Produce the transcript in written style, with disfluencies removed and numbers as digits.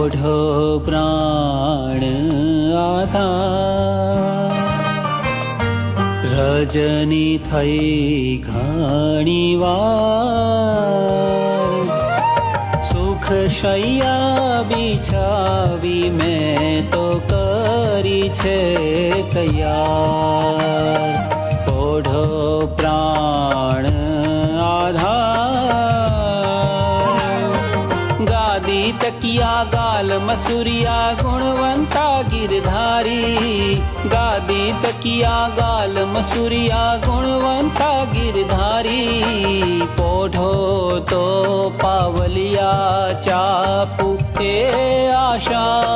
પોઢો પ્રાણ આધાર, રજની થઈ ઘણી વાર, સુખ શૈયા બિછાવી મેં તો કરી છે તૈયાર, પોઢો પ્રાણ આધાર, ગાદી તકિયા ગાલ મસુરિયા ગુણવંતા ગિરધારી, ગાદી તકિયા ગાલ મસુરિયા ગુણવંતા ગિરધારી, પોઢો તો પાવલિયા ચાપુ એ આશા